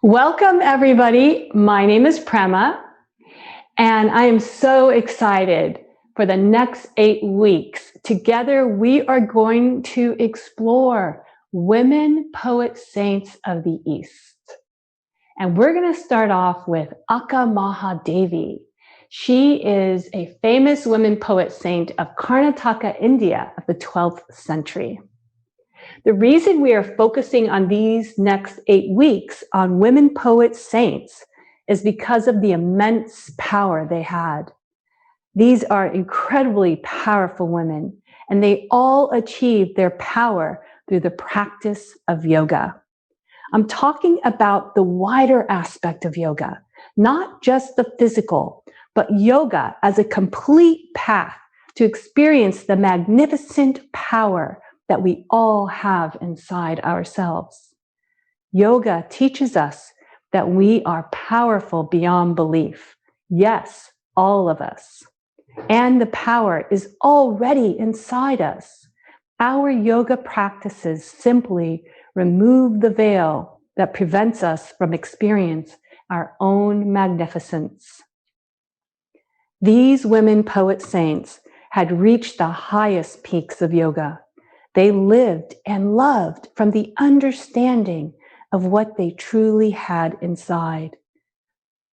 Welcome, everybody. My name is Prema, and I am so excited for the next 8 weeks. Together, we are going to explore women poet saints of the East. And we're going to start off with Akkamahadevi. She is a famous women poet saint of Karnataka, India of the 12th century. The reason we are focusing on these next 8 weeks on women poet saints is because of the immense power they had. These are incredibly powerful women, and they all achieved their power through the practice of yoga. I'm talking about the wider aspect of yoga, not just the physical, but yoga as a complete path to experience the magnificent power that we all have inside ourselves. Yoga teaches us that we are powerful beyond belief. Yes, all of us. And the power is already inside us. Our yoga practices simply remove the veil that prevents us from experiencing our own magnificence. These women poet saints had reached the highest peaks of yoga. They lived and loved from the understanding of what they truly had inside.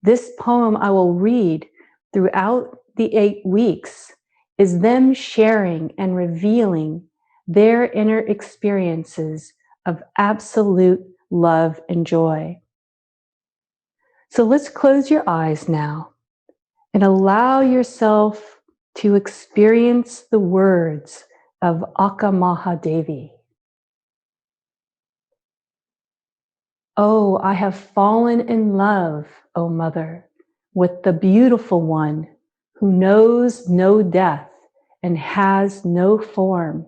This poem I will read throughout the 8 weeks is them sharing and revealing their inner experiences of absolute love and joy. So let's close your eyes now and allow yourself to experience the words of Akkamahadevi. Oh, I have fallen in love, O Mother, with the beautiful one who knows no death and has no form.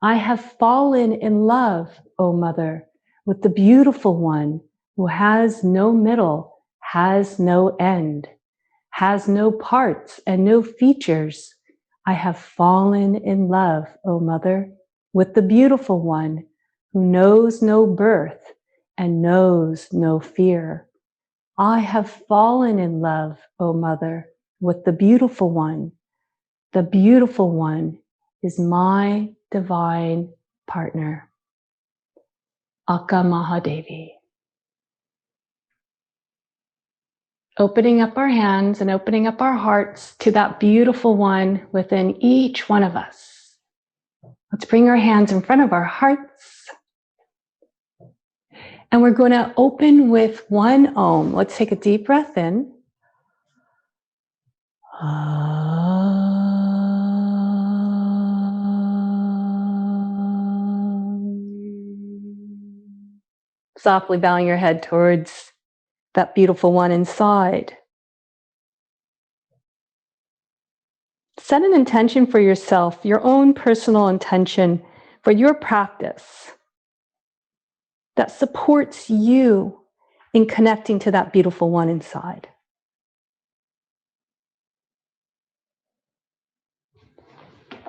I have fallen in love, O Mother, with the beautiful one who has no middle, has no end, has no parts and no features. I have fallen in love, O Mother, with the beautiful one who knows no birth and knows no fear. I have fallen in love, O Mother, with the beautiful one. The beautiful one is my divine partner. Akkamahadevi. Opening up our hands and opening up our hearts to that beautiful one within each one of us. Let's bring our hands in front of our hearts. And we're going to open with one Om. Let's take a deep breath in. Softly bowing your head towards that beautiful one inside. Set an intention for yourself, your own personal intention for your practice that supports you in connecting to that beautiful one inside.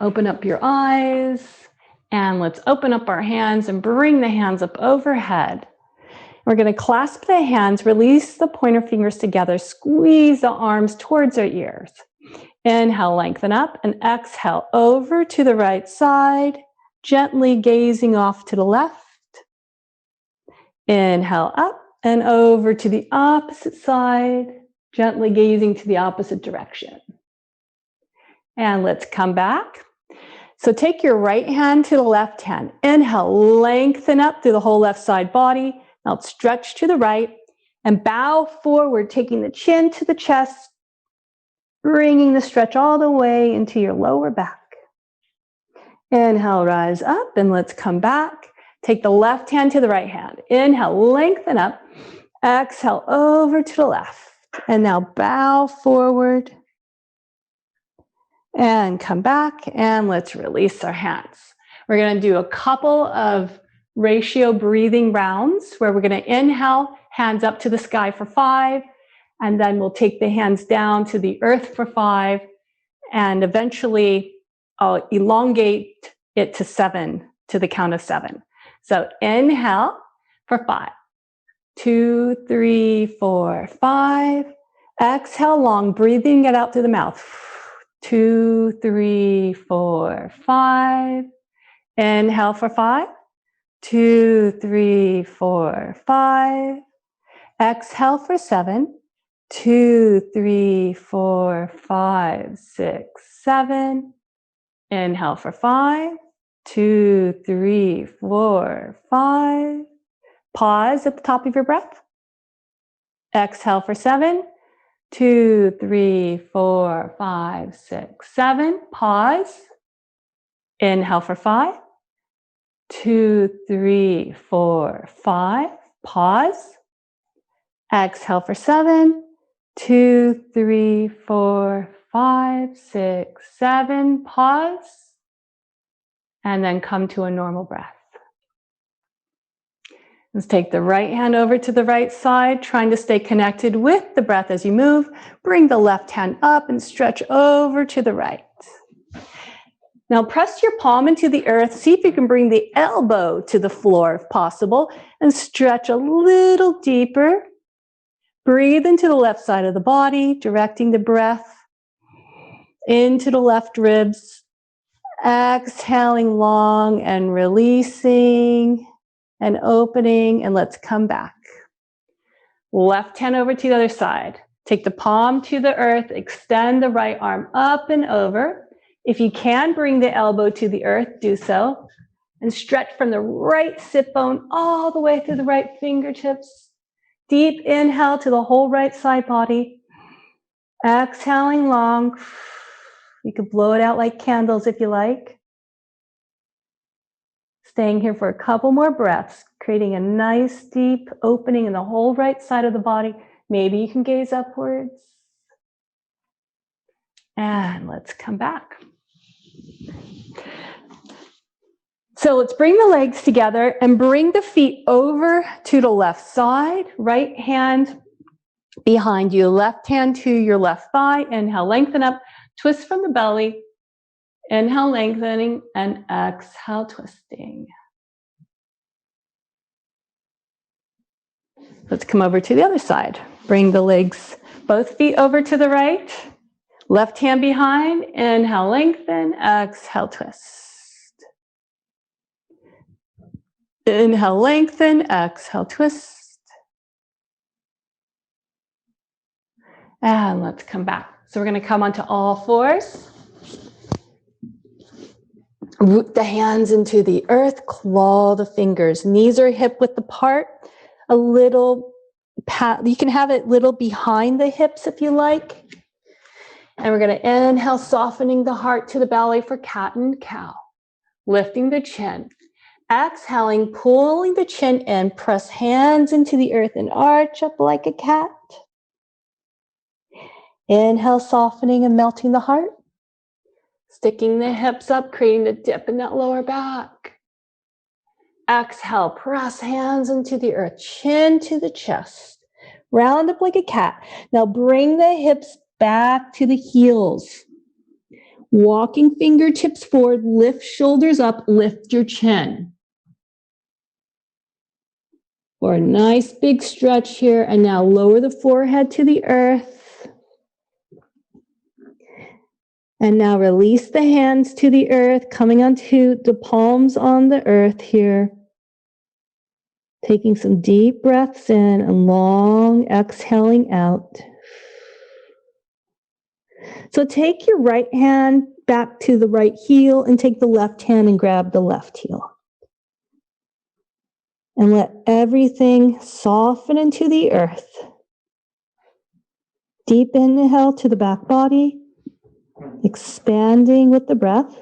Open up your eyes and let's open up our hands and bring the hands up overhead. We're going to clasp the hands, release the pointer fingers together, squeeze the arms towards our ears. Inhale, lengthen up, and exhale over to the right side, gently gazing off to the left. Inhale up and over to the opposite side, gently gazing to the opposite direction. And let's come back. So take your right hand to the left hand. Inhale, lengthen up through the whole left side body. Now stretch to the right and bow forward, taking the chin to the chest, bringing the stretch all the way into your lower back. Inhale, rise up, and let's come back. Take the left hand to the right hand. Inhale, lengthen up. Exhale, over to the left. And now bow forward. And come back, and let's release our hands. We're going to do a couple of ratio breathing rounds where we're going to inhale, hands up to the sky for 5, and then we'll take the hands down to the earth for 5, and eventually I'll elongate it to 7, to the count of 7. So inhale for 5, 2, 3, 4, 5. Exhale long, breathing it out through the mouth. 2, 3, 4, 5. Inhale for 5. 2, 3, 4, 5. Exhale for 7. 2, 3, 4, 5, 6, 7. Inhale for 5. 2, 3, 4, 5. Pause at the top of your breath. Exhale for 7. 2, 3, 4, 5, 6, 7. Pause. Inhale for 5. 2, 3, 4, 5. Pause. Exhale for 7. 2, 3, 4, 5, 6, 7. Pause. And then come to a normal breath. Let's take the right hand over to the right side, trying to stay connected with the breath as you move. Bring the left hand up and stretch over to the right. Now press your palm into the earth. See if you can bring the elbow to the floor if possible, and stretch a little deeper. Breathe into the left side of the body, directing the breath into the left ribs. Exhaling long and releasing and opening, and let's come back. Left hand over to the other side. Take the palm to the earth, extend the right arm up and over. If you can bring the elbow to the earth, do so. And stretch from the right sit bone all the way through the right fingertips. Deep inhale to the whole right side body. Exhaling long. You could blow it out like candles if you like. Staying here for a couple more breaths, creating a nice deep opening in the whole right side of the body. Maybe you can gaze upwards. And let's come back. So let's bring the legs together and bring the feet over to the left side. Right hand behind you, left hand to your left thigh. Inhale, lengthen up, twist from the belly. Inhale, lengthening, and exhale, twisting. Let's come over to the other side. Bring the legs, both feet over to the right. Left hand behind. Inhale, lengthen, exhale, twist. Inhale, lengthen, exhale, twist. And let's come back. So we're going to come onto all fours. Root the hands into the earth, claw the fingers. Knees are hip width apart. A little, you can have it little behind the hips if you like. And we're going to inhale, softening the heart to the belly for cat and cow. Lifting the chin. Exhaling, pulling the chin in. Press hands into the earth and arch up like a cat. Inhale, softening and melting the heart. Sticking the hips up, creating the dip in that lower back. Exhale, press hands into the earth, chin to the chest. Round up like a cat. Now bring the hips back to the heels. Walking fingertips forward, lift shoulders up, lift your chin. For a nice big stretch here, and now lower the forehead to the earth. And now release the hands to the earth, coming onto the palms on the earth here. Taking some deep breaths in and long exhaling out. So take your right hand back to the right heel and take the left hand and grab the left heel. And let everything soften into the earth. Deep inhale to the back body. Expanding with the breath.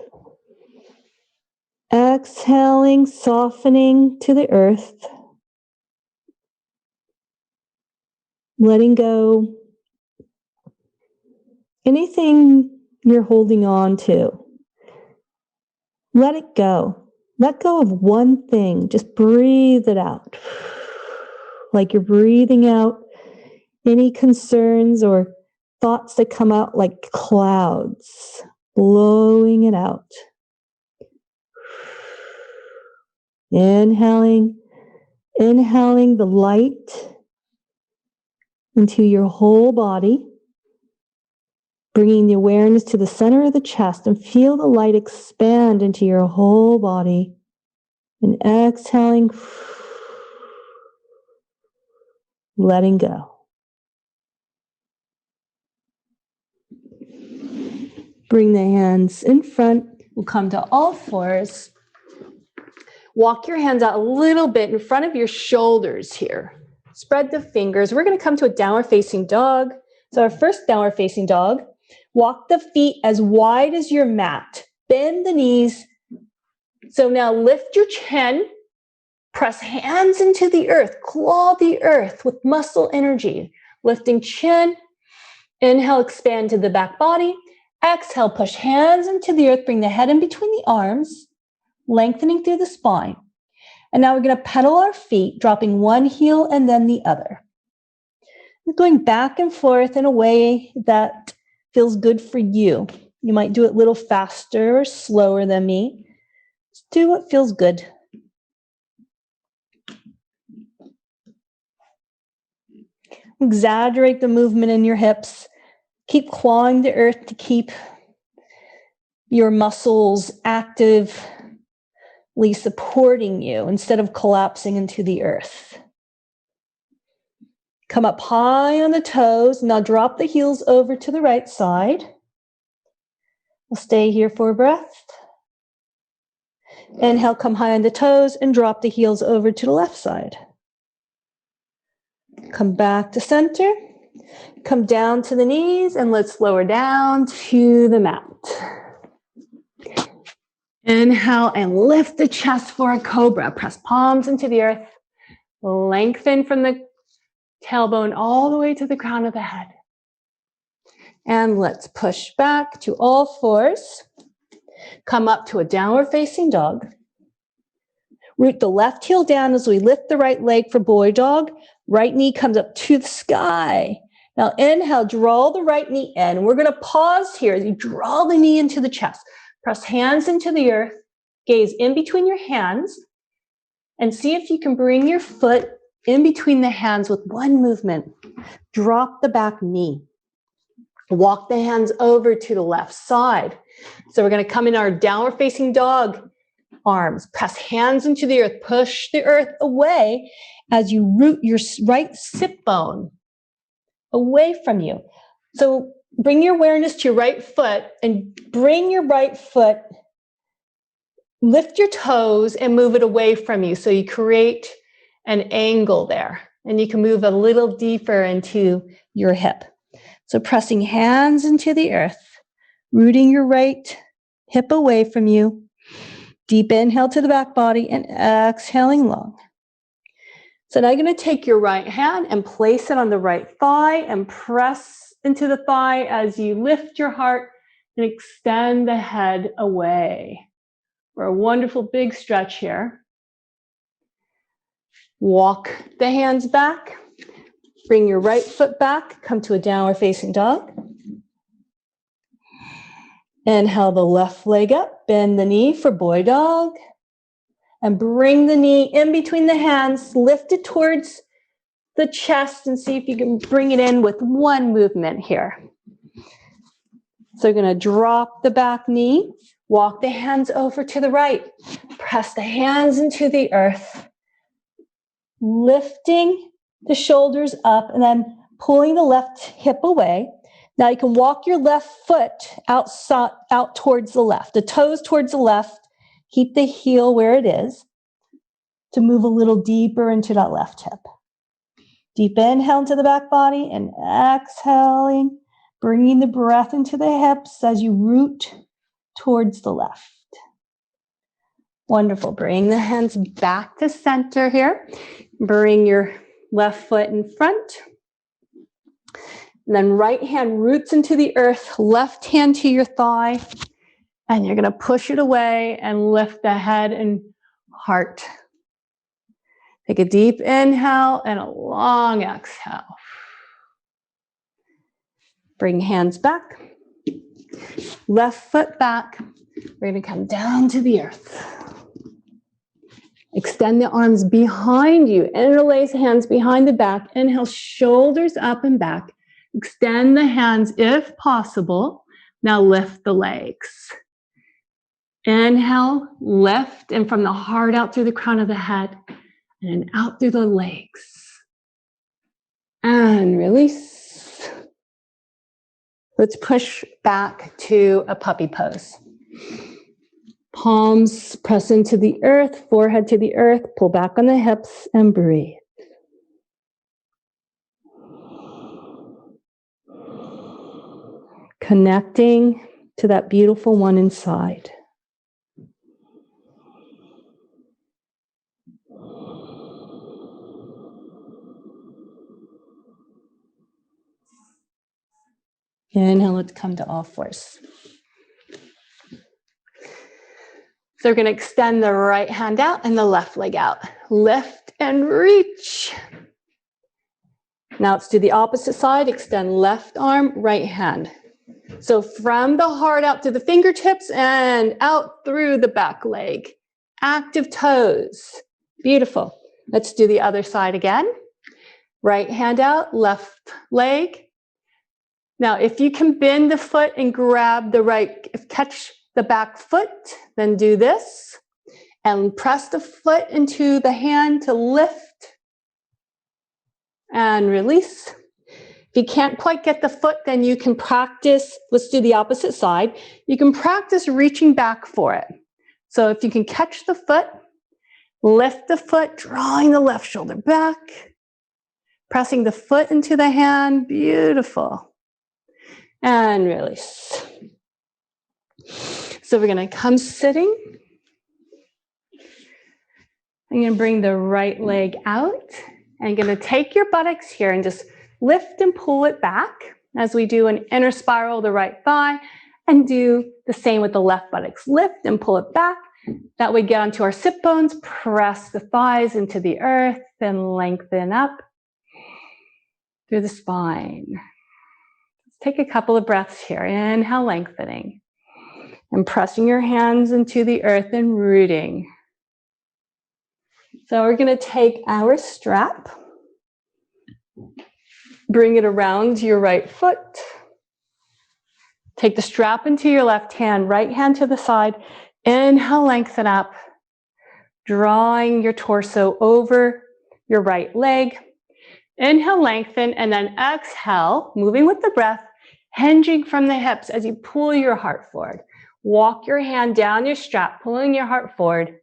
Exhaling, softening to the earth. Letting go. Anything you're holding on to, let it go. Let go of one thing. Just breathe it out. Like you're breathing out any concerns or thoughts that come out like clouds, blowing it out. Inhaling, Inhaling the light into your whole body, bringing the awareness to the center of the chest, and feel the light expand into your whole body. And exhaling, letting go. Bring the hands in front. We'll come to all fours. Walk your hands out a little bit in front of your shoulders here. Spread the fingers. We're going to come to a downward facing dog. So our first downward facing dog. Walk the feet as wide as your mat. Bend the knees. So now lift your chin. Press hands into the earth. Claw the earth with muscle energy. Lifting chin. Inhale, expand to the back body. Exhale, push hands into the earth. Bring the head in between the arms. Lengthening through the spine. And now we're going to pedal our feet, dropping one heel and then the other. We're going back and forth in a way that feels good for you. You might do it a little faster or slower than me. Just do what feels good. Exaggerate the movement in your hips. Keep clawing the earth to keep your muscles actively supporting you instead of collapsing into the earth. Come up high on the toes. Now drop the heels over to the right side. We'll stay here for a breath. Inhale, come high on the toes and drop the heels over to the left side. Come back to center. Come down to the knees and let's lower down to the mat. Inhale and lift the chest for a cobra. Press palms into the earth. Lengthen from the tailbone all the way to the crown of the head. And let's push back to all fours. Come up to a downward facing dog. Root the left heel down as we lift the right leg for boy dog. Right knee comes up to the sky. Now inhale, draw the right knee in. We're going to pause here as you draw the knee into the chest. Press hands into the earth. Gaze in between your hands. And see if you can bring your foot in between the hands with one movement. Drop the back knee. Walk the hands over to the left side. So we're going to come in our downward facing dog arms. Press hands into the earth. Push the earth away as you root your right sit bone away from you. So bring your awareness to your right foot and bring your right foot, lift your toes and move it away from you. So you create an angle there and you can move a little deeper into your hip. So pressing hands into the earth, rooting your right hip away from you. Deep inhale to the back body and exhaling long. So now you're going to take your right hand and place it on the right thigh and press into the thigh as you lift your heart and extend the head away. For a wonderful big stretch here. Walk the hands back. Bring your right foot back. Come to a downward facing dog. Inhale the left leg up. Bend the knee for boy dog. And bring the knee in between the hands. Lift it towards the chest and see if you can bring it in with one movement here. So you're going to drop the back knee. Walk the hands over to the right. Press the hands into the earth. Lifting the shoulders up and then pulling the left hip away. Now you can walk your left foot out towards the left, the toes towards the left. Keep the heel where it is to move a little deeper into that left hip. Deep inhale into the back body and exhaling, bringing the breath into the hips as you root towards the left. Wonderful. Bring the hands back to center here. Bring your left foot in front. And then right hand roots into the earth, left hand to your thigh. And you're going to push it away and lift the head and heart. Take a deep inhale and a long exhale. Bring hands back. Left foot back. We're going to come down to the earth. Extend the arms behind you. Interlace hands behind the back. Inhale, shoulders up and back. Extend the hands if possible. Now lift the legs. Inhale, lift, and from the heart out through the crown of the head, and then out through the legs. And release. Let's push back to a puppy pose. Palms press into the earth, forehead to the earth, pull back on the hips, and breathe. Connecting to that beautiful one inside. Inhale, let's come to all fours. So we're going to extend the right hand out and the left leg out. Lift and reach. Now let's do the opposite side. Extend left arm, right hand. So from the heart out to the fingertips and out through the back leg. Active toes. Beautiful. Let's do the other side again. Right hand out, left leg. Now, if you can bend the foot and grab the right, catch the back foot, then do this. And press the foot into the hand to lift. And release. If you can't quite get the foot, then you can practice, let's do the opposite side. You can practice reaching back for it. So if you can catch the foot, lift the foot, drawing the left shoulder back, pressing the foot into the hand, beautiful. And release. So we're going to come sitting. I'm going to bring the right leg out. I'm going to take your buttocks here and just lift and pull it back as we do an inner spiral, the right thigh, and do the same with the left buttocks. Lift and pull it back. That way get onto our sit bones, press the thighs into the earth, then lengthen up through the spine. Let's take a couple of breaths here. Inhale, lengthening. And pressing your hands into the earth and rooting. So we're going to take our strap, bring it around your right foot. Take the strap into your left hand, right hand to the side. Inhale, lengthen up, drawing your torso over your right leg. Inhale, lengthen, and then exhale, moving with the breath, hinging from the hips as you pull your heart forward. Walk your hand down your strap, pulling your heart forward.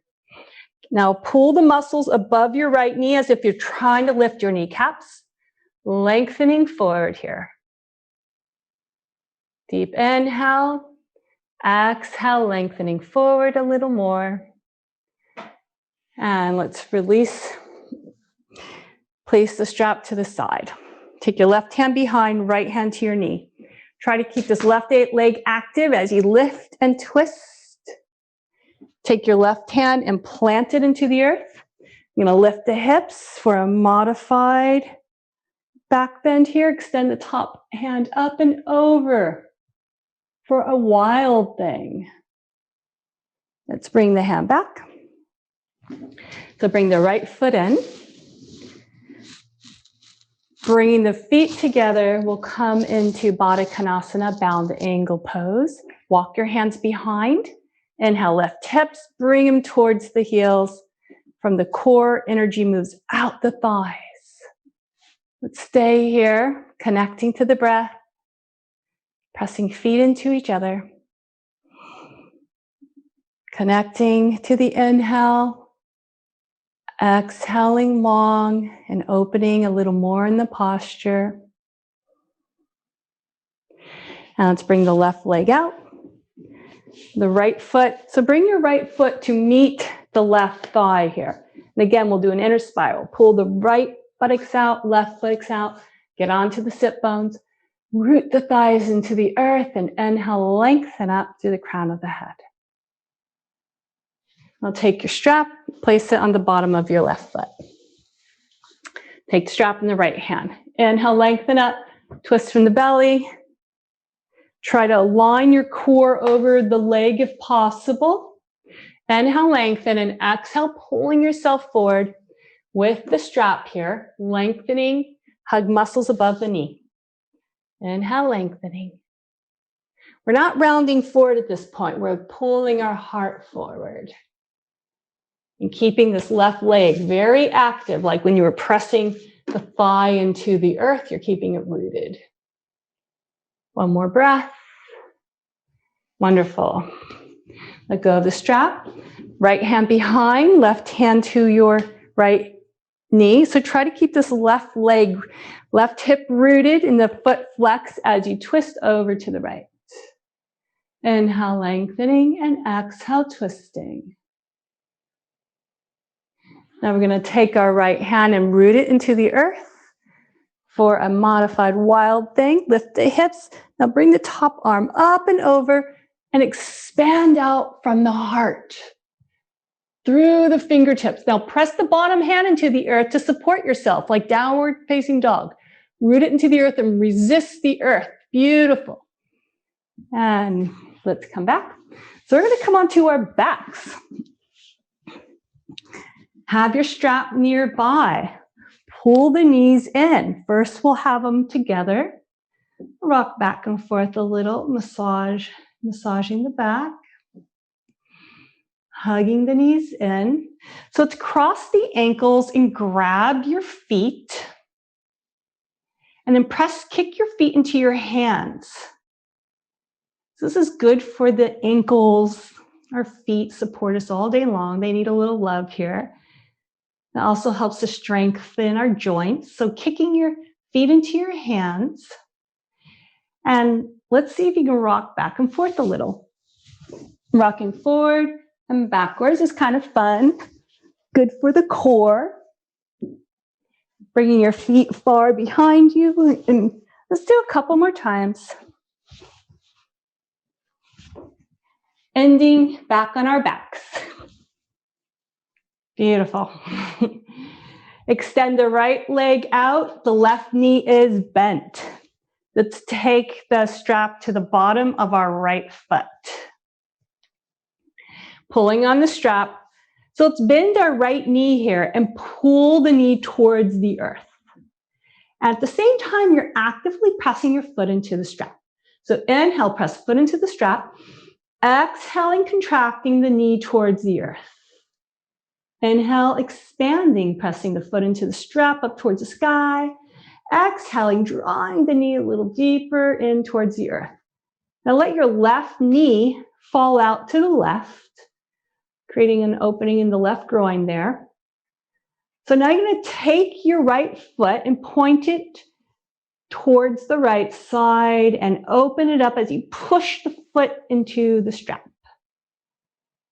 Now pull the muscles above your right knee as if you're trying to lift your kneecaps, lengthening forward here. Deep inhale, exhale, lengthening forward a little more. And let's release. Place the strap to the side. Take your left hand behind, right hand to your knee. Try to keep this left leg active as you lift and twist. Take your left hand and plant it into the earth. You're going to lift the hips for a modified back bend here. Extend the top hand up and over for a wild thing. Let's bring the hand back. So bring the right foot in. Bringing the feet together, we'll come into Baddha Konasana, bound angle pose. Walk your hands behind. Inhale, lift hips, bring them towards the heels. From the core, energy moves out the thighs. Let's stay here, connecting to the breath, pressing feet into each other. Connecting to the inhale. Exhaling long and opening a little more in the posture. And let's bring the left leg out. The right foot. So bring your right foot to meet the left thigh here. And again, we'll do an inner spiral. Pull the right buttocks out, left buttocks out. Get onto the sit bones. Root the thighs into the earth and inhale, lengthen up through the crown of the head. Now take your strap, place it on the bottom of your left foot. Take the strap in the right hand. Inhale, lengthen up, twist from the belly. Try to align your core over the leg if possible. Inhale, lengthen, and exhale, pulling yourself forward with the strap here, lengthening, hug muscles above the knee. Inhale, lengthening. We're not rounding forward at this point. We're pulling our heart forward. And keeping this left leg very active, like when you were pressing the thigh into the earth, you're keeping it rooted. One more breath. Wonderful. Let go of the strap. Right hand behind, left hand to your right knee. So try to keep this left leg, left hip rooted and the foot flex as you twist over to the right. Inhale, lengthening, and exhale, twisting. Now we're going to take our right hand and root it into the earth for a modified wild thing. Lift the hips. Now bring the top arm up and over and expand out from the heart through the fingertips. Now press the bottom hand into the earth to support yourself, like downward facing dog. Root it into the earth and resist the earth. Beautiful. And let's come back. So we're going to come onto our backs. Have your strap nearby. Pull the knees in. First, we'll have them together. Rock back and forth a little. Massaging the back. Hugging the knees in. So let's cross the ankles and grab your feet. And then kick your feet into your hands. So this is good for the ankles. Our feet support us all day long. They need a little love here. It also helps to strengthen our joints. So kicking your feet into your hands. And let's see if you can rock back and forth a little. Rocking forward and backwards is kind of fun. Good for the core. Bringing your feet far behind you. And let's do a couple more times. Ending back on our backs. Beautiful. Extend the right leg out. The left knee is bent. Let's take the strap to the bottom of our right foot. Pulling on the strap. So let's bend our right knee here and pull the knee towards the earth. At the same time, you're actively pressing your foot into the strap. So inhale, press foot into the strap. Exhaling, contracting the knee towards the earth. Inhale, expanding, pressing the foot into the strap up towards the sky. Exhaling, drawing the knee a little deeper in towards the earth. Now let your left knee fall out to the left, creating an opening in the left groin there. So now you're going to take your right foot and point it towards the right side and open it up as you push the foot into the strap.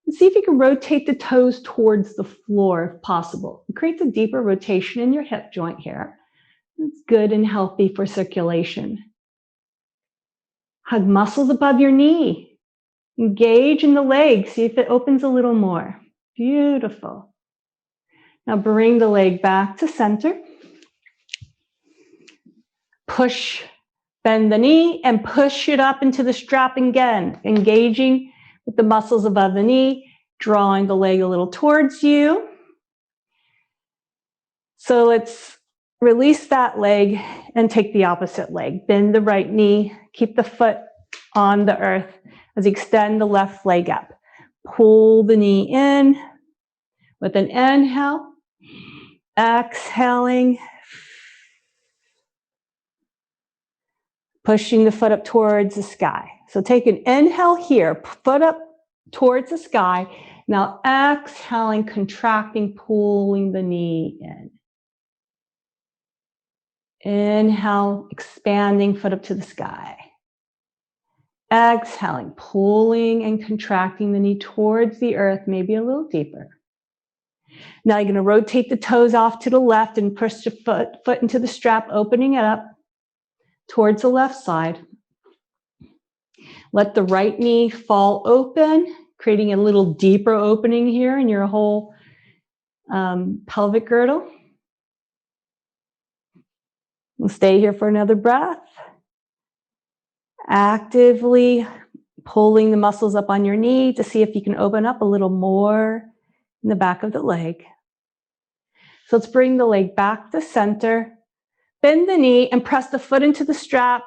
And see if you can rotate the toes towards the floor if possible. It creates a deeper rotation in your hip joint here. It's good and healthy for circulation. Hug muscles above your knee. Engage in the leg. See if it opens a little more. Beautiful. Now bring the leg back to center. Push, bend the knee and push it up into the strap again. Engaging with the muscles above the knee, drawing the leg a little towards you. So let's release that leg and take the opposite leg. Bend the right knee, keep the foot on the earth as you extend the left leg up. Pull the knee in with an inhale, exhaling, pushing the foot up towards the sky. So take an inhale here, foot up towards the sky. Now exhaling, contracting, pulling the knee in. Inhale, expanding, foot up to the sky. Exhaling, pulling and contracting the knee towards the earth, maybe a little deeper. Now you're going to rotate the toes off to the left and push the foot into the strap, opening it up towards the left side. Let the right knee fall open, creating a little deeper opening here in your whole pelvic girdle. We'll stay here for another breath. Actively pulling the muscles up on your knee to see if you can open up a little more in the back of the leg. So let's bring the leg back to center. Bend the knee and press the foot into the strap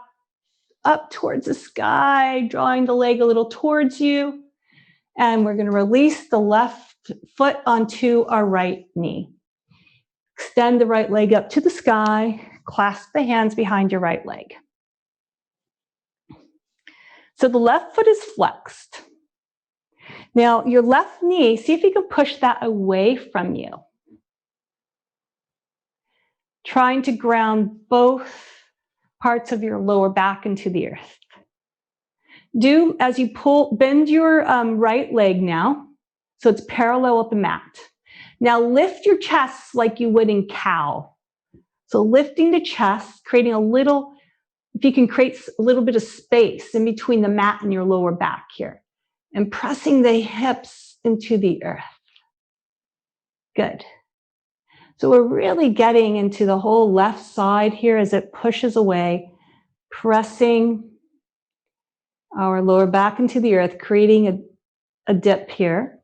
up towards the sky, drawing the leg a little towards you. And we're going to release the left foot onto our right knee. Extend the right leg up to the sky. Clasp the hands behind your right leg. So the left foot is flexed. Now, your left knee, see if you can push that away from you. Trying to ground both parts of your lower back into the earth. Do as you bend your right leg now, so it's parallel with the mat. Now lift your chest like you would in cow. So lifting the chest, creating a little, if you can create a little bit of space in between the mat and your lower back here. And pressing the hips into the earth. Good. So we're really getting into the whole left side here as it pushes away, pressing our lower back into the earth, creating a dip here.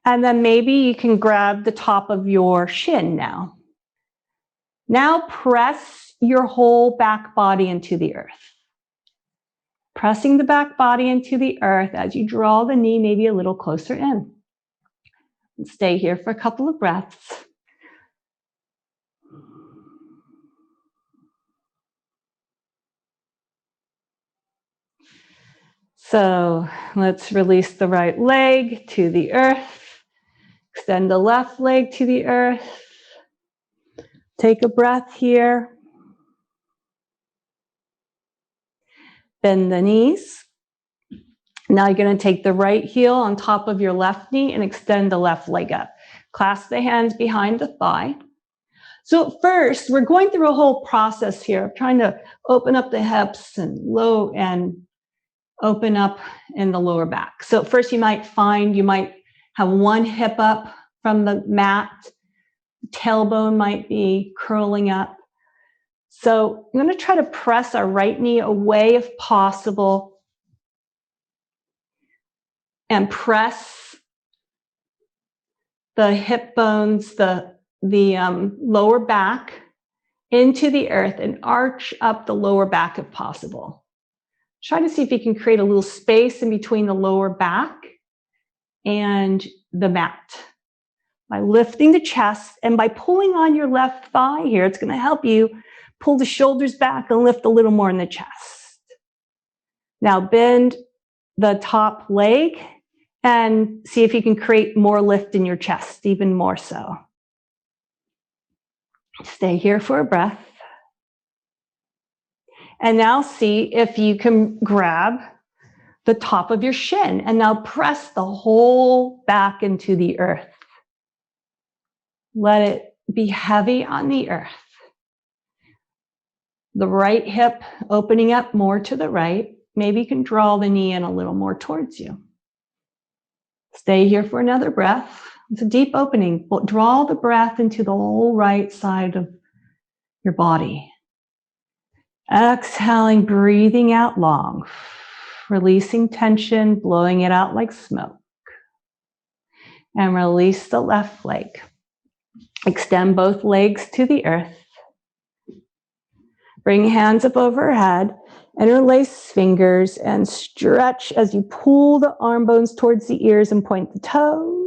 And then maybe you can grab the top of your shin now. Now press your whole back body into the earth. Pressing the back body into the earth as you draw the knee maybe a little closer in. And stay here for a couple of breaths. So let's release the right leg to the earth. Extend the left leg to the earth. Take a breath here. Bend the knees. Now you're going to take the right heel on top of your left knee and extend the left leg up. Clasp the hands behind the thigh. So first, we're going through a whole process here of trying to open up the hips and open up in the lower back. So first you might have one hip up from the mat. Tailbone might be curling up. So I'm going to try to press our right knee away if possible. And press the hip bones, the lower back into the earth and arch up the lower back if possible. Try to see if you can create a little space in between the lower back and the mat. By lifting the chest and by pulling on your left thigh here, it's going to help you pull the shoulders back and lift a little more in the chest. Now bend the top leg and see if you can create more lift in your chest, even more so. Stay here for a breath. And now see if you can grab the top of your shin and now press the whole back into the earth. Let it be heavy on the earth. The right hip opening up more to the right. Maybe you can draw the knee in a little more towards you. Stay here for another breath. It's a deep opening. Draw the breath into the whole right side of your body. Exhaling, breathing out long. Releasing tension, blowing it out like smoke. And release the left leg. Extend both legs to the earth. Bring hands up overhead. Interlace fingers and stretch as you pull the arm bones towards the ears and point the toes.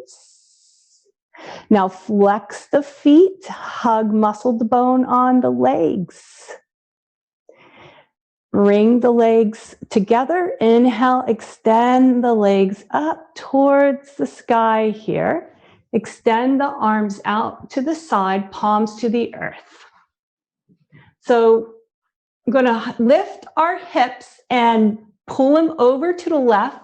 Now flex the feet, hug muscled bone on the legs. Bring the legs together. Inhale, extend the legs up towards the sky here. Extend the arms out to the side, palms to the earth. So I'm going to lift our hips and pull them over to the left.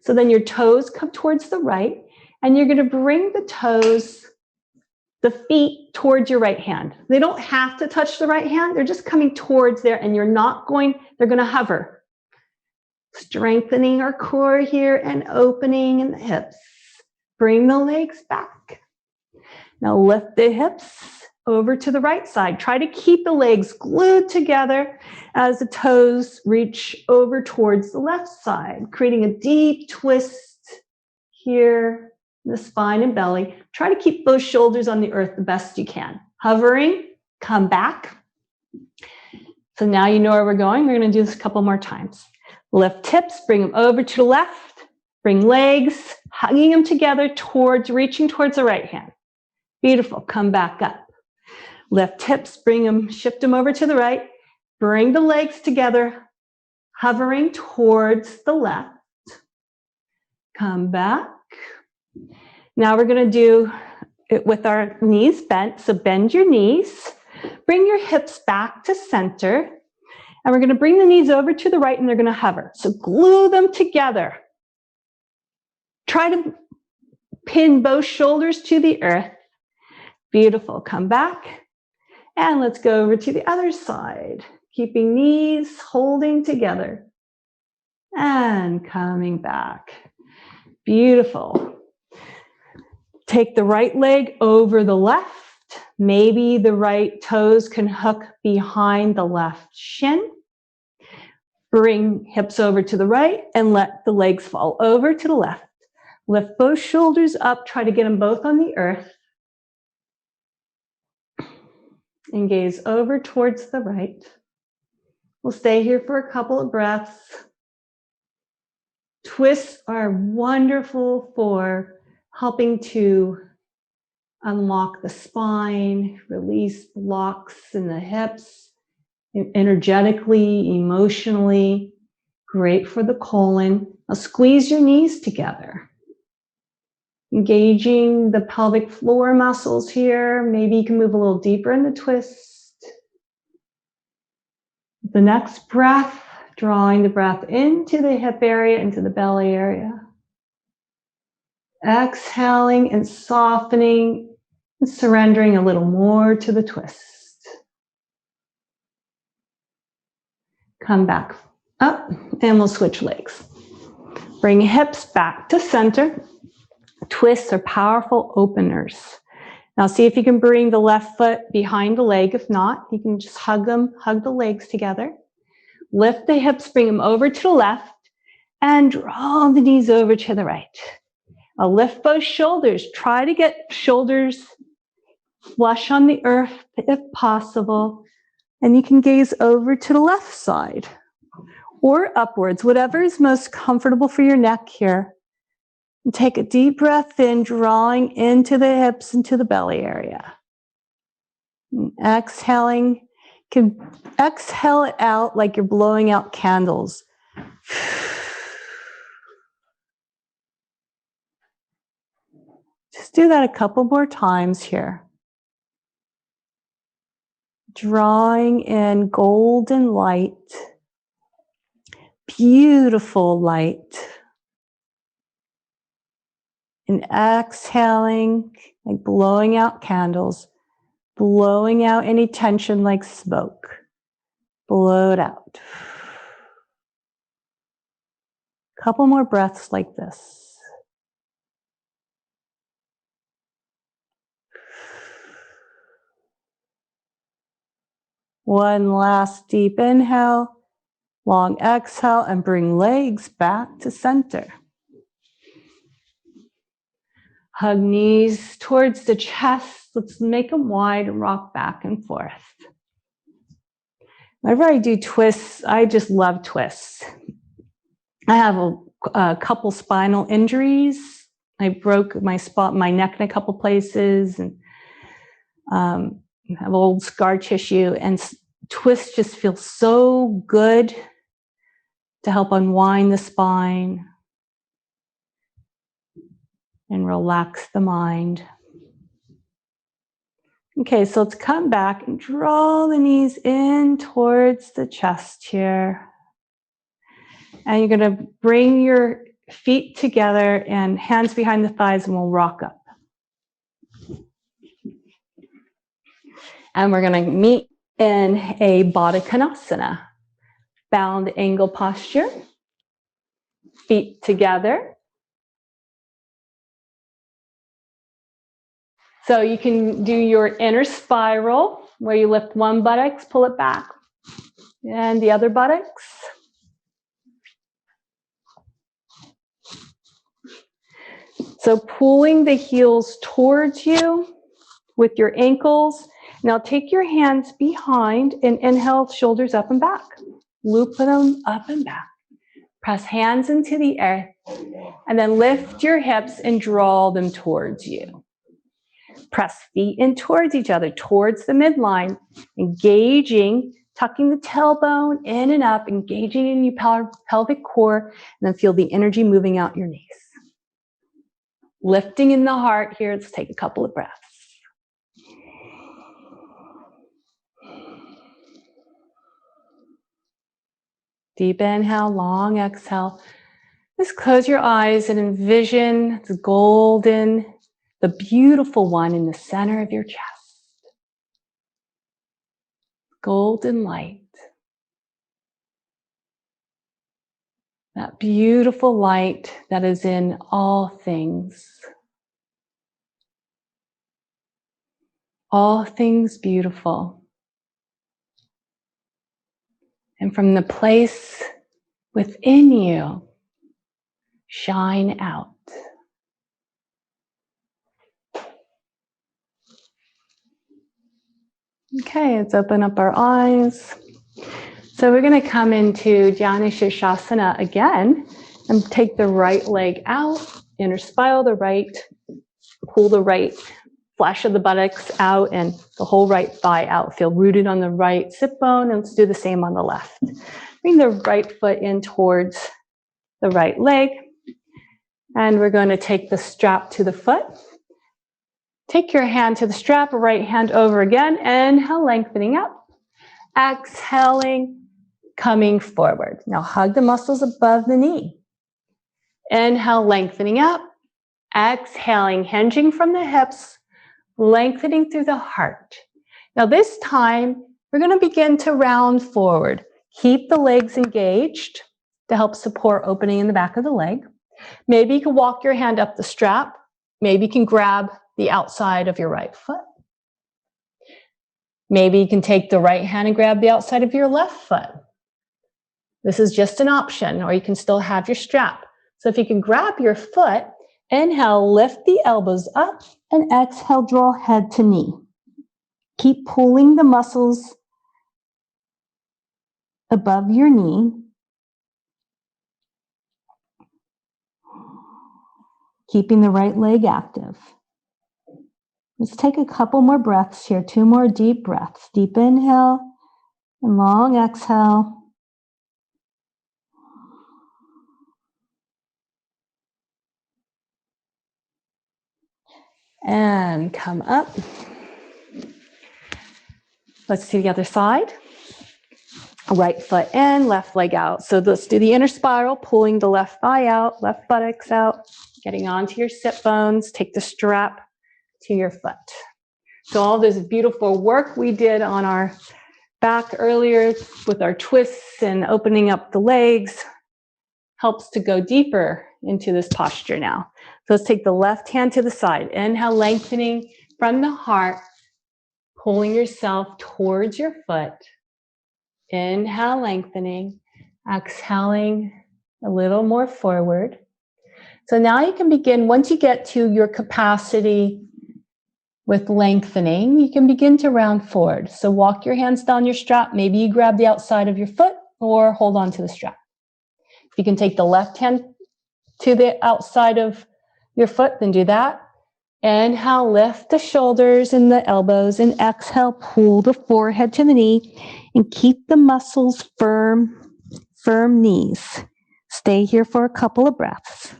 So then your toes come towards the right. And you're going to bring the toes, the feet towards your right hand. They don't have to touch the right hand. They're just coming towards there and they're going to hover. Strengthening our core here and opening in the hips. Bring the legs back. Now lift the hips over to the right side. Try to keep the legs glued together as the toes reach over towards the left side, creating a deep twist here in the spine and belly. Try to keep those shoulders on the earth the best you can. Hovering, come back. So now you know where we're going. We're going to do this a couple more times. Lift hips, bring them over to the left. Bring legs, hugging them together towards, reaching towards the right hand. Beautiful. Come back up. Lift hips, bring them, shift them over to the right. Bring the legs together, hovering towards the left. Come back. Now we're going to do it with our knees bent. So bend your knees. Bring your hips back to center. And we're going to bring the knees over to the right and they're going to hover. So glue them together. Try to pin both shoulders to the earth. Beautiful. Come back. And let's go over to the other side. Keeping knees holding together. And coming back. Beautiful. Take the right leg over the left. Maybe the right toes can hook behind the left shin. Bring hips over to the right and let the legs fall over to the left. Lift both shoulders up. Try to get them both on the earth. And gaze over towards the right. We'll stay here for a couple of breaths. Twists are wonderful for helping to unlock the spine, release blocks in the hips, energetically, emotionally. Great for the colon. Now squeeze your knees together. Engaging the pelvic floor muscles here. Maybe you can move a little deeper in the twist. The next breath, drawing the breath into the hip area, into the belly area. Exhaling and softening and surrendering a little more to the twist. Come back up and we'll switch legs. Bring hips back to center. Twists are powerful openers. Now see if you can bring the left foot behind the leg. If not, you can just hug them, hug the legs together. Lift the hips, bring them over to the left, and draw the knees over to the right. Now lift both shoulders. Try to get shoulders flush on the earth if possible. And you can gaze over to the left side or upwards, whatever is most comfortable for your neck here. And take a deep breath in, drawing into the hips, into the belly area. And exhaling, you can exhale it out like you're blowing out candles. Just do that a couple more times here. Drawing in golden light, beautiful light. And exhaling, like blowing out candles, blowing out any tension like smoke. Blow it out. Couple more breaths like this. One last deep inhale, long exhale, and bring legs back to center. Hug knees towards the chest. Let's make them wide and rock back and forth. Whenever I do twists, I just love twists. I have a couple spinal injuries. I broke my neck in a couple places, and have old scar tissue. And twists just feel so good to help unwind the spine and relax the mind. Okay, so let's come back and draw the knees in towards the chest here. And you're going to bring your feet together and hands behind the thighs, and we'll rock up. And we're going to meet in a Baddha Konasana, bound angle posture, feet together. So you can do your inner spiral where you lift one buttock, pull it back, and the other buttocks. So pulling the heels towards you with your ankles. Now take your hands behind and inhale, shoulders up and back. Loop them up and back. Press hands into the earth and then lift your hips and draw them towards you. Press feet in towards each other, towards the midline, engaging, tucking the tailbone in and up, engaging in your pelvic core, and then feel the energy moving out your knees. Lifting in the heart here. Let's take a couple of breaths. Deep inhale, long exhale. Just close your eyes and envision the golden, the beautiful one in the center of your chest. Golden light. That beautiful light that is in all things. All things beautiful. And from the place within you, shine out. Okay, let's open up our eyes. So we're going to come into Jnana Shirshasana again and take the right leg out, inner spiral the right, pull the right flesh of the buttocks out and the whole right thigh out. Feel rooted on the right sit bone, and let's do the same on the left. Bring the right foot in towards the right leg, and we're going to take the strap to the foot. Take your hand to the strap, right hand over again. Inhale, lengthening up. Exhaling, coming forward. Now hug the muscles above the knee. Inhale, lengthening up. Exhaling, hinging from the hips, lengthening through the heart. Now this time, we're going to begin to round forward. Keep the legs engaged to help support opening in the back of the leg. Maybe you can walk your hand up the strap. Maybe you can grab the outside of your right foot. Maybe you can take the right hand and grab the outside of your left foot. This is just an option, or you can still have your strap. So if you can grab your foot, inhale, lift the elbows up, and exhale, draw head to knee. Keep pulling the muscles above your knee. Keeping the right leg active. Let's take a couple more breaths here, 2 more deep breaths. Deep inhale and long exhale. And come up. Let's do the other side. Right foot in, left leg out. So let's do the inner spiral, pulling the left thigh out, left buttocks out, getting onto your sit bones. Take the strap to your foot. So all this beautiful work we did on our back earlier with our twists and opening up the legs helps to go deeper into this posture now. So let's take the left hand to the side. Inhale, lengthening from the heart, pulling yourself towards your foot. Inhale, lengthening. Exhaling a little more forward. So now you can begin, once you get to your capacity with lengthening, you can begin to round forward. So walk your hands down your strap. Maybe you grab the outside of your foot or hold on to the strap. If you can take the left hand to the outside of your foot, then do that. Inhale, lift the shoulders and the elbows, and exhale, pull the forehead to the knee, and keep the muscles firm knees. Stay here for a couple of breaths.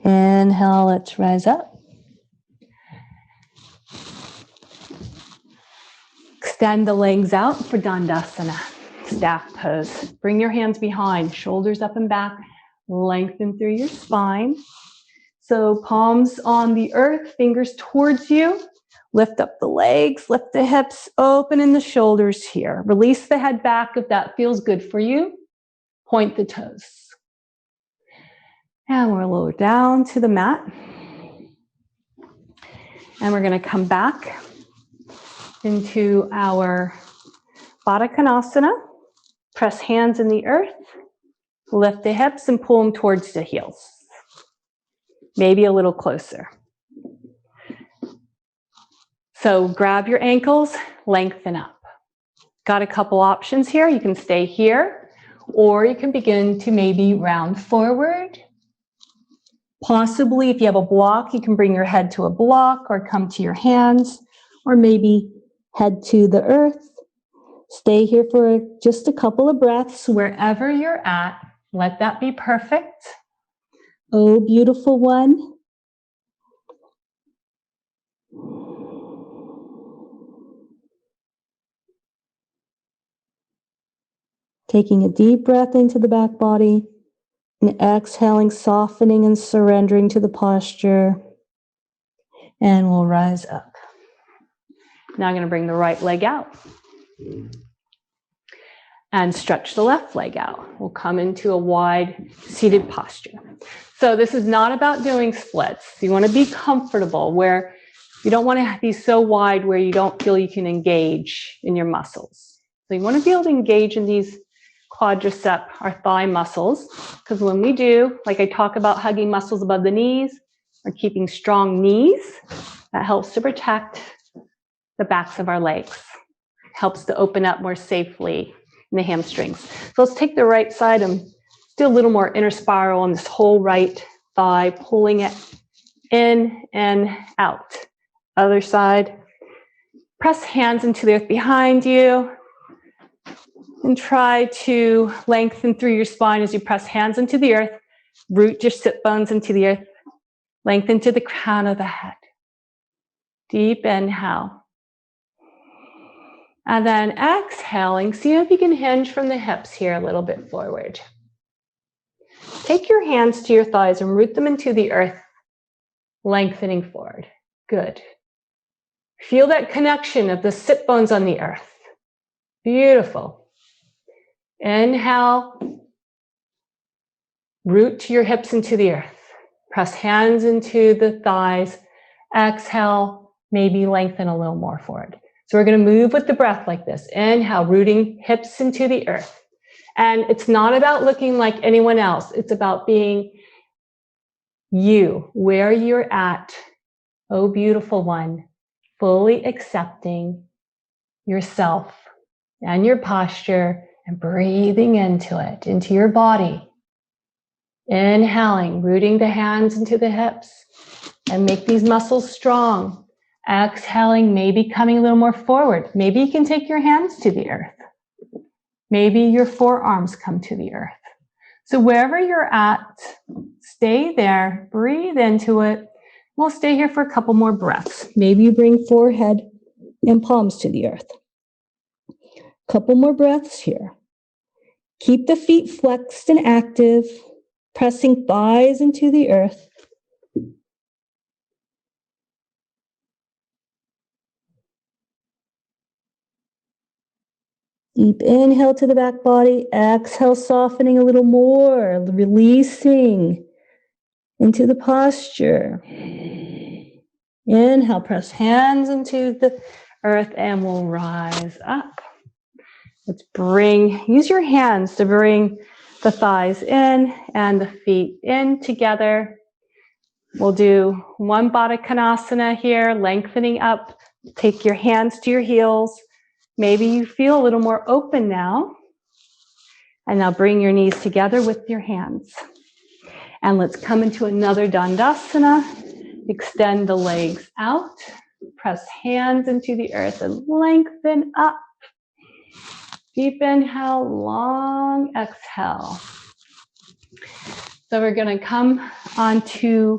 Inhale, let's rise up. Extend the legs out for Dandasana, staff pose. Bring your hands behind, shoulders up and back, lengthen through your spine. So palms on the earth, fingers towards you. Lift up the legs, lift the hips, open in the shoulders here. Release the head back if that feels good for you. Point the toes. And we're lower down to the mat. And we're going to come back into our Baddha Konasana. Press hands in the earth. Lift the hips and pull them towards the heels. Maybe a little closer. So grab your ankles, lengthen up. Got a couple options here. You can stay here, or you can begin to maybe round forward. Possibly, if you have a block, you can bring your head to a block or come to your hands, or maybe head to the earth. Stay here for just a couple of breaths wherever you're at. Let that be perfect. Oh, beautiful one. Taking a deep breath into the back body and exhaling, softening and surrendering to the posture. And we'll rise up. Now I'm going to bring the right leg out and stretch the left leg out. We'll come into a wide seated posture. So this is not about doing splits. You want to be comfortable where you don't want to be so wide where you don't feel you can engage in your muscles. So you want to be able to engage in these quadricep or thigh muscles, because when we do, like I talk about hugging muscles above the knees or keeping strong knees, that helps to protect the backs of our legs, helps to open up more safely in the hamstrings. So let's take the right side and do a little more inner spiral on this whole right thigh, pulling it in and out. Other side. Press hands into the earth behind you. And try to lengthen through your spine as you press hands into the earth. Root your sit bones into the earth. Lengthen to the crown of the head. Deep inhale. And then exhaling, see if you can hinge from the hips here a little bit forward. Take your hands to your thighs and root them into the earth, lengthening forward. Good. Feel that connection of the sit bones on the earth. Beautiful. Inhale, root to your hips into the earth. Press hands into the thighs. Exhale, maybe lengthen a little more forward. So we're going to move with the breath like this. Inhale, rooting hips into the earth. And it's not about looking like anyone else. It's about being you, where you're at. Oh, beautiful one. Fully accepting yourself and your posture and breathing into it, into your body. Inhaling, rooting the hands into the hips and make these muscles strong. Exhaling, maybe coming a little more forward. Maybe you can take your hands to the earth. Maybe your forearms come to the earth. So wherever you're at, stay there, breathe into it. We'll stay here for a couple more breaths. Maybe you bring forehead and palms to the earth. Couple more breaths here. Keep the feet flexed and active, pressing thighs into the earth. Deep inhale to the back body. Exhale, softening a little more, releasing into the posture. Inhale, press hands into the earth and we'll rise up. Let's use your hands to bring the thighs in and the feet in together. We'll do one Baddha Konasana here, lengthening up. Take your hands to your heels. Maybe you feel a little more open now. And now bring your knees together with your hands. And let's come into another Dandasana. Extend the legs out. Press hands into the earth and lengthen up. Deep inhale, long exhale. So we're going to come onto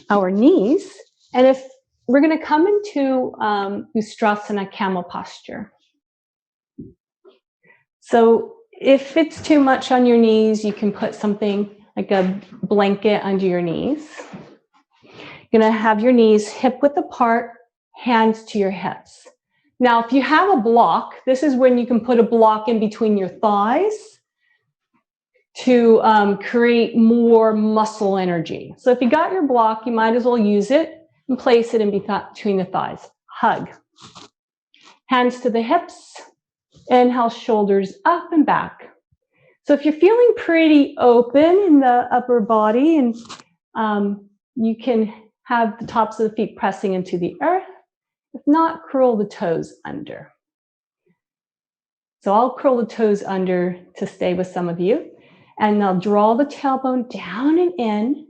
our knees. And if we're going to come into Ustrasana, camel posture. So if it's too much on your knees, you can put something like a blanket under your knees. You're going to have your knees hip width apart, hands to your hips. Now, if you have a block, this is when you can put a block in between your thighs to create more muscle energy. So if you got your block, you might as well use it and place it in between the thighs. Hug. Hands to the hips. Inhale, shoulders up and back. So if you're feeling pretty open in the upper body, and you can have the tops of the feet pressing into the earth. If not, curl the toes under. So I'll curl the toes under to stay with some of you. And I'll draw the tailbone down and in.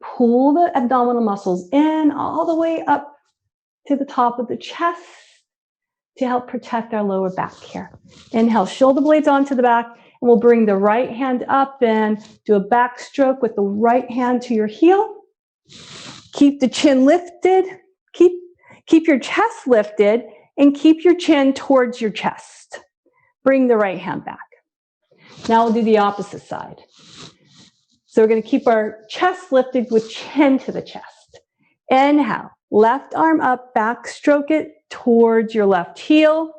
Pull the abdominal muscles in all the way up to the top of the chest to help protect our lower back here. Inhale, shoulder blades onto the back, and we'll bring the right hand up and do a back stroke with the right hand to your heel. Keep the chin lifted. Keep your chest lifted and keep your chin towards your chest. Bring the right hand back. Now we'll do the opposite side. So we're going to keep our chest lifted with chin to the chest. Inhale, left arm up, back stroke it towards your left heel.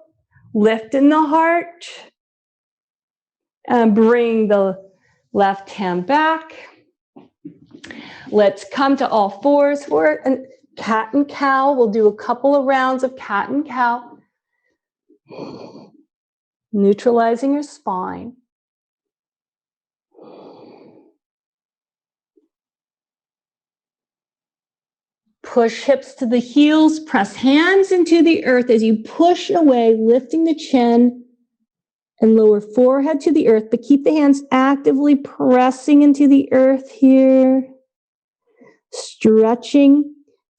Lift in the heart. And bring the left hand back. Let's come to all fours for a cat and cow. We'll do a couple of rounds of cat and cow. Neutralizing your spine. Push hips to the heels, press hands into the earth as you push away, lifting the chin and lower forehead to the earth, but keep the hands actively pressing into the earth here. Stretching.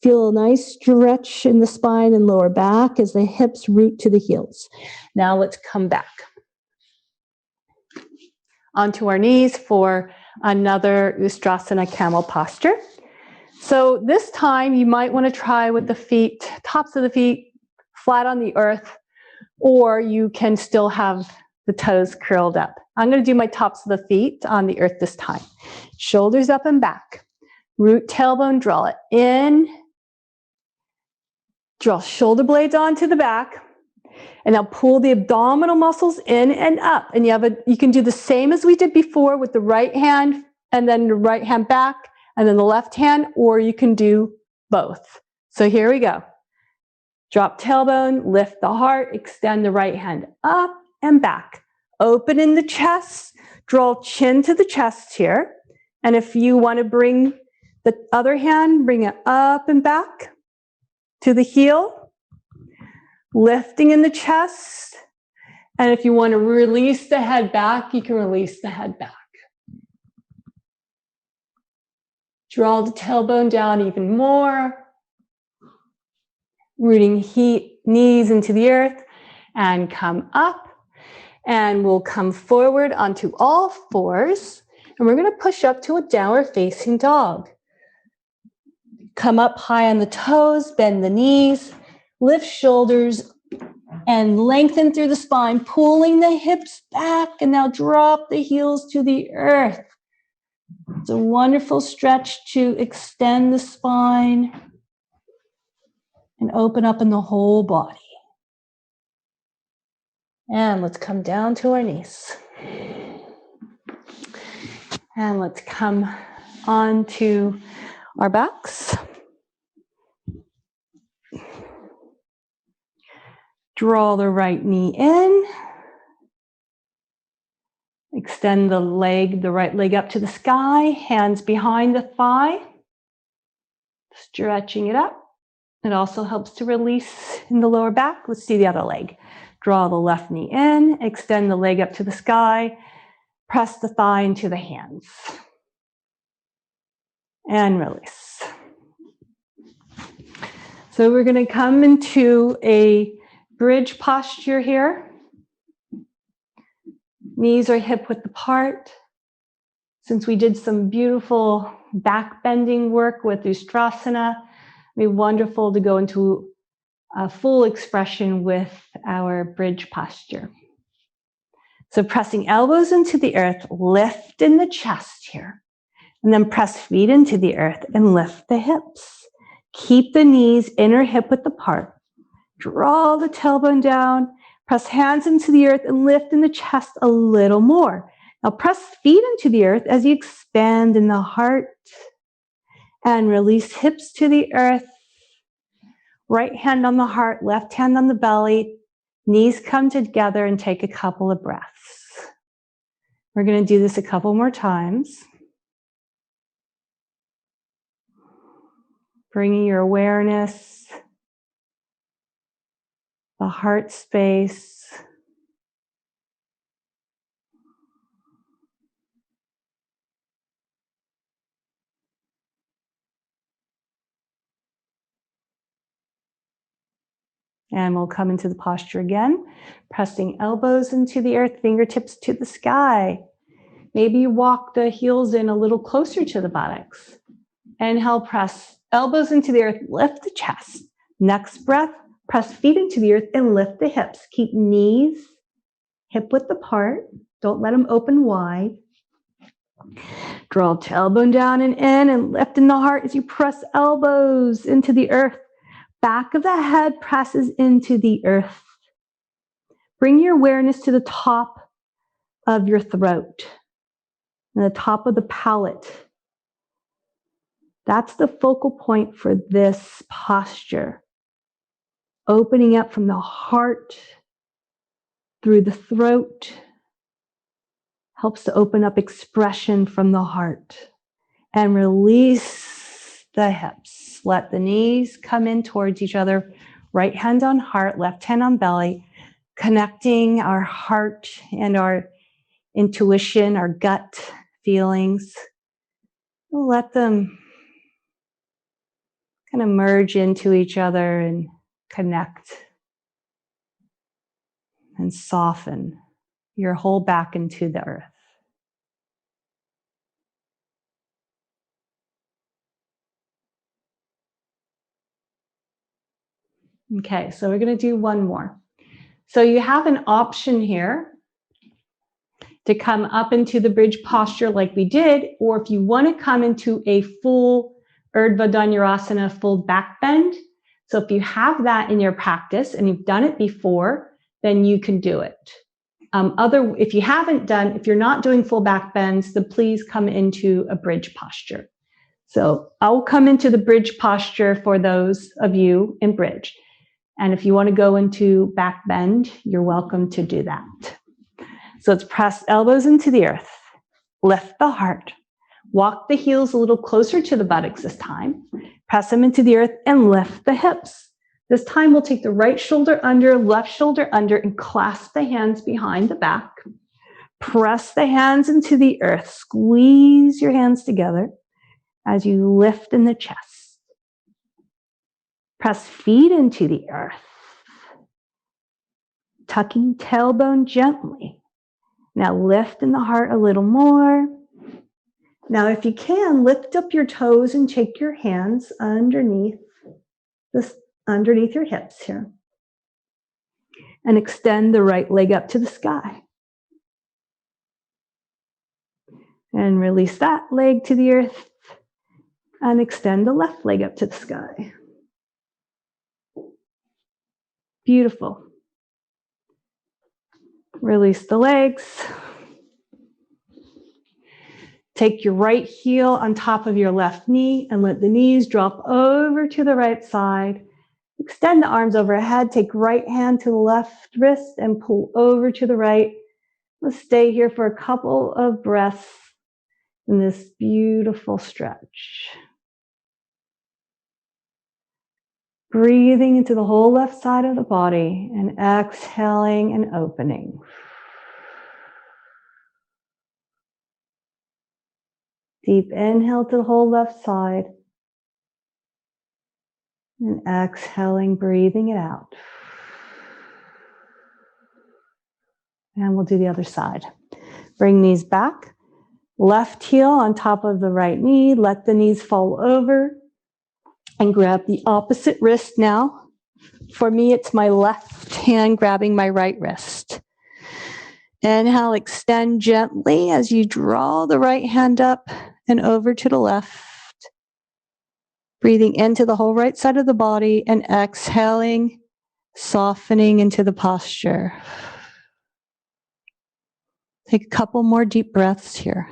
Feel a nice stretch in the spine and lower back as the hips root to the heels. Now let's come back onto our knees for another Ustrasana camel posture. So this time you might want to try with the feet, tops of the feet flat on the earth, or you can still have the toes curled up. I'm going to do my tops of the feet on the earth this time. Shoulders up and back. Root tailbone, draw it in. Draw shoulder blades onto the back. And now pull the abdominal muscles in and up. And you can do the same as we did before with the right hand and then the right hand back and then the left hand, or you can do both. So here we go. Drop tailbone, lift the heart, extend the right hand up and back. Open in the chest, draw chin to the chest here. And if you want to bring the other hand, bring it up and back to the heel, lifting in the chest. And if you want to release the head back, you can release the head back. Draw the tailbone down even more. Rooting knees into the earth and come up. And we'll come forward onto all fours. And we're going to push up to a downward facing dog. Come up high on the toes, bend the knees, lift shoulders, and lengthen through the spine, pulling the hips back. And now drop the heels to the earth. It's a wonderful stretch to extend the spine and open up in the whole body. And let's come down to our knees. And let's come onto our backs. Draw the right knee in. Extend the right leg up to the sky, hands behind the thigh. Stretching it up. It also helps to release in the lower back. Let's do the other leg. Draw the left knee in, extend the leg up to the sky, press the thigh into the hands. And release. So we're going to come into a bridge posture here. Knees are hip width apart. Since we did some beautiful back bending work with Ustrasana, it'd be wonderful to go into a full expression with our bridge posture. So pressing elbows into the earth, lift in the chest here. And then press feet into the earth and lift the hips. Keep the knees inner hip width apart. Draw the tailbone down. Press hands into the earth and lift in the chest a little more. Now press feet into the earth as you expand in the heart. And release hips to the earth. Right hand on the heart, left hand on the belly. Knees come together and take a couple of breaths. We're going to do this a couple more times. Bringing your awareness, the heart space. And we'll come into the posture again, pressing elbows into the earth, fingertips to the sky. Maybe you walk the heels in a little closer to the buttocks. Inhale, press elbows into the earth, lift the chest. Next breath, press feet into the earth and lift the hips. Keep knees hip width apart. Don't let them open wide. Draw tailbone down and in and lift in the heart as you press elbows into the earth. Back of the head presses into the earth. Bring your awareness to the top of your throat and the top of the palate. That's the focal point for this posture. Opening up from the heart through the throat helps to open up expression from the heart. And release the hips. Let the knees come in towards each other. Right hand on heart, left hand on belly. Connecting our heart and our intuition, our gut feelings. We'll let them kind of merge into each other and connect and soften your whole back into the earth. Okay, so we're going to do one more. So you have an option here to come up into the bridge posture like we did, or if you want to come into a full Urdhva Dhanurasana, full back bend. So if you have that in your practice and you've done it before, then you can do it. If you're not doing full back bends, then please come into a bridge posture. So I'll come into the bridge posture for those of you in bridge. And if you want to go into back bend, you're welcome to do that. So let's press elbows into the earth, lift the heart, walk the heels a little closer to the buttocks this time, press them into the earth and lift the hips. This time we'll take the right shoulder under, left shoulder under, and clasp the hands behind the back. Press the hands into the earth, squeeze your hands together as you lift in the chest. Press feet into the earth, tucking tailbone gently. Now lift in the heart a little more. Now if you can, lift up your toes and take your hands underneath your hips here. And extend the right leg up to the sky. And release that leg to the earth. And extend the left leg up to the sky. Beautiful. Release the legs. Take your right heel on top of your left knee and let the knees drop over to the right side. Extend the arms overhead. Take right hand to the left wrist and pull over to the right. Let's stay here for a couple of breaths in this beautiful stretch. Breathing into the whole left side of the body and exhaling and opening. Deep inhale to the whole left side. And exhaling, breathing it out. And we'll do the other side. Bring knees back. Left heel on top of the right knee. Let the knees fall over. And grab the opposite wrist now. For me, it's my left hand grabbing my right wrist. Inhale, extend gently as you draw the right hand up and over to the left. Breathing into the whole right side of the body and exhaling, Softening into the posture. Take a couple more deep breaths here.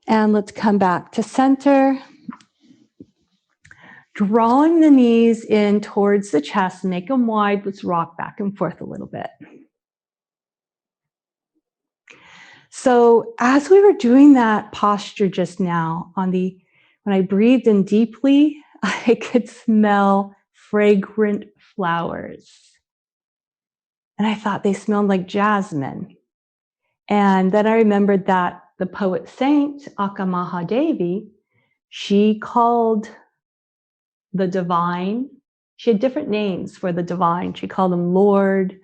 And let's come back to center. Drawing the knees in towards the chest, make them wide. Let's rock back and forth a little bit. So as we were doing that posture just now, when I breathed in deeply, I could smell fragrant flowers. And I thought they smelled like jasmine. And then I remembered that the poet saint, Akkamahadevi, she called the divine, she had different names for the divine. She called him Lord,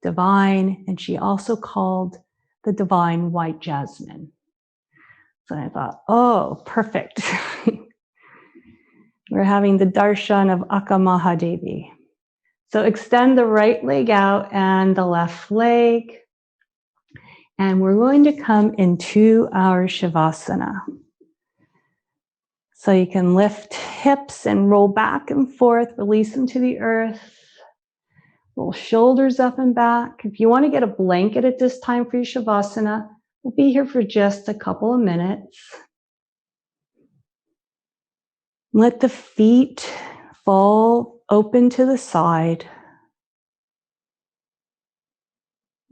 divine, and she also called the divine white jasmine. So I thought, oh, perfect. We're having the darshan of Akkamahadevi. So extend the right leg out and the left leg. And we're going to come into our Shavasana. So you can lift hips and roll back and forth, release them to the earth. Roll shoulders up and back. If you want to get a blanket at this time for your Shavasana, we'll be here for just a couple of minutes. Let the feet fall open to the side,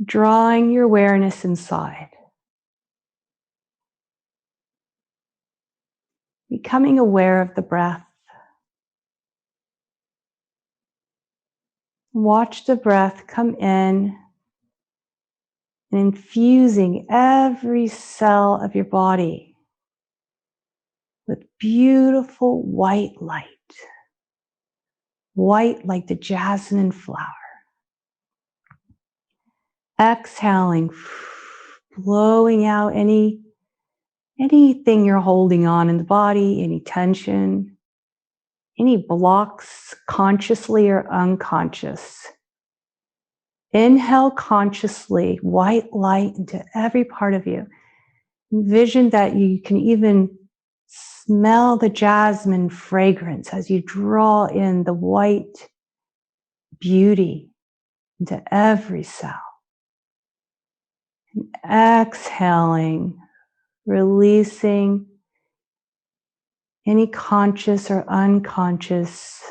drawing your awareness inside. Becoming aware of the breath. Watch the breath come in and infusing every cell of your body with beautiful white light. White like the jasmine flower. Exhaling, blowing out anything you're holding on in the body, any tension, any blocks consciously or unconscious. Inhale consciously, white light into every part of you. Envision that you can even smell the jasmine fragrance as you draw in the white beauty into every cell. And exhaling, releasing any conscious or unconscious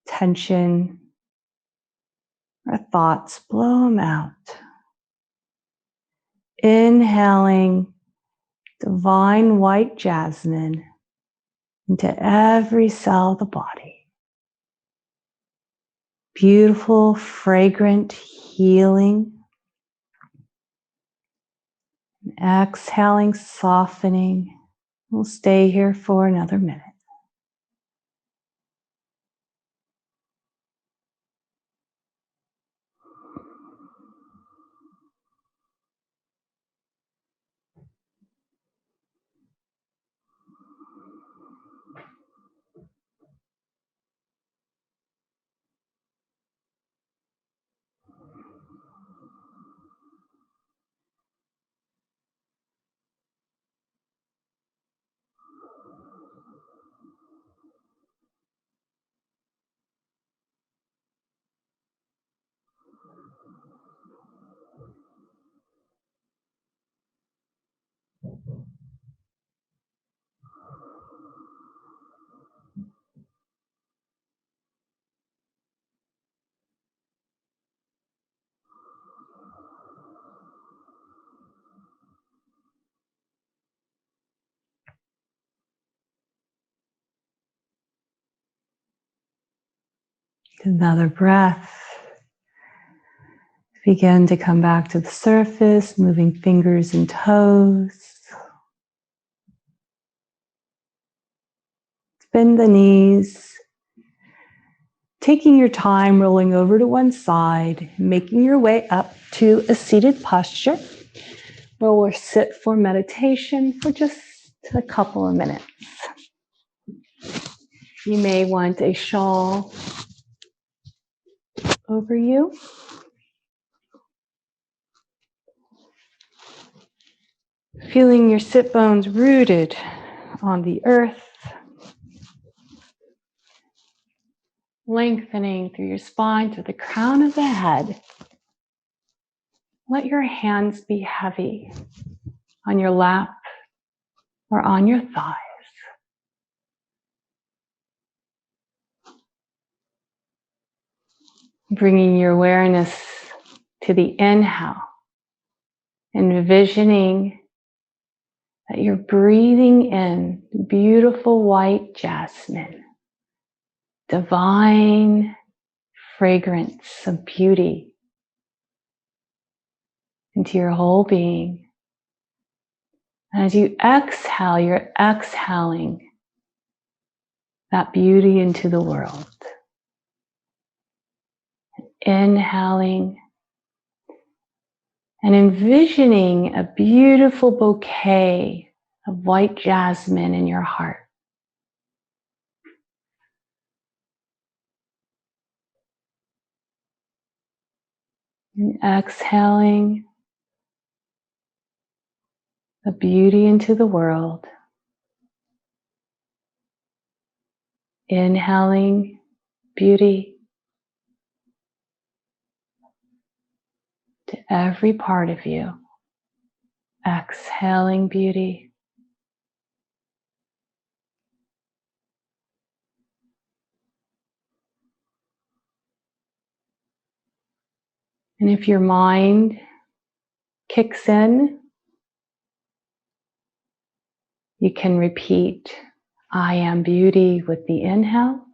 tension or thoughts, blow them out. Inhaling divine white jasmine into every cell of the body. Beautiful, fragrant, healing. And exhaling, softening. We'll stay here for another minute. Another breath. Begin to come back to the surface, moving fingers and toes. Bend the knees. Taking your time, rolling over to one side, making your way up to a seated posture where we'll sit for meditation for just a couple of minutes. You may want a shawl over you. Feeling your sit bones rooted on the earth. Lengthening through your spine to the crown of the head. Let your hands be heavy on your lap or on your thighs. Bringing your awareness to the inhale, envisioning that you're breathing in beautiful white jasmine, divine fragrance of beauty into your whole being. And as you exhale, you're exhaling that beauty into the world. Inhaling and envisioning a beautiful bouquet of white jasmine in your heart. And exhaling the beauty into the world. Inhaling beauty to every part of you. Exhaling beauty. And if your mind kicks in, you can repeat, I am beauty with the inhale.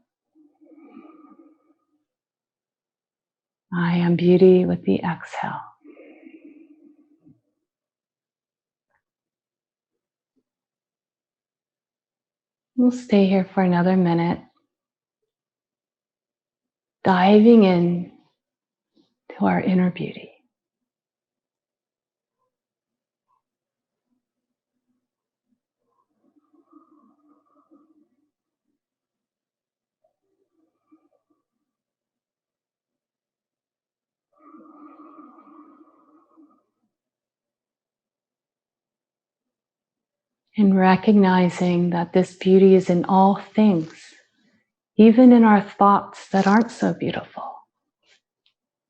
I am beauty with the exhale. We'll stay here for another minute, diving in to our inner beauty. And recognizing that this beauty is in all things, even in our thoughts that aren't so beautiful.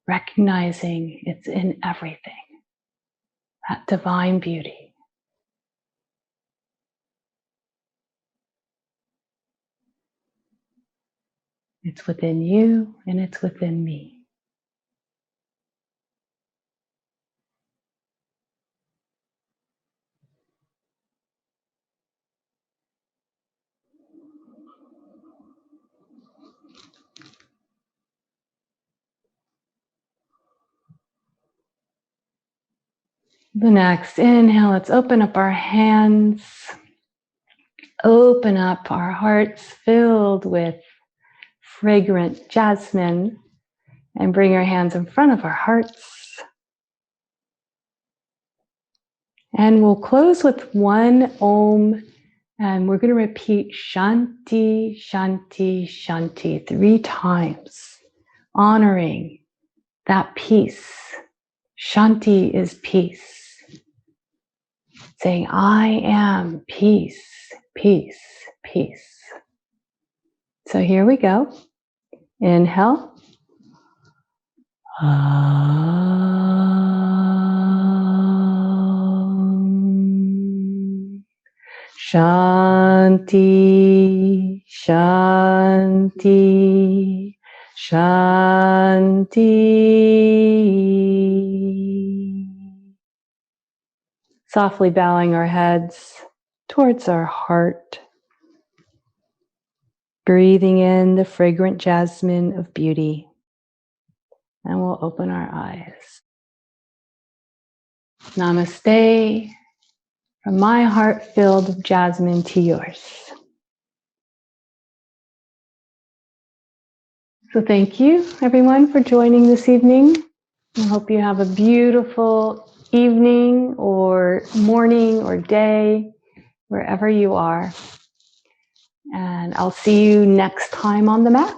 Recognizing it's in everything, that divine beauty. It's within you and it's within me. The next inhale, let's open up our hands. Open up our hearts filled with fragrant jasmine and bring our hands in front of our hearts. And we'll close with one Om, and we're going to repeat Shanti, Shanti, Shanti 3 times, honoring that peace. Shanti is peace. Saying, I am peace, peace, peace. So here we go. Inhale. Shanti, Shanti, Shanti. Softly bowing our heads towards our heart. Breathing in the fragrant jasmine of beauty. And we'll open our eyes. Namaste. From my heart filled with jasmine to yours. So thank you everyone for joining this evening. I hope you have a beautiful evening or morning or day, wherever you are. And I'll see you next time on the mat.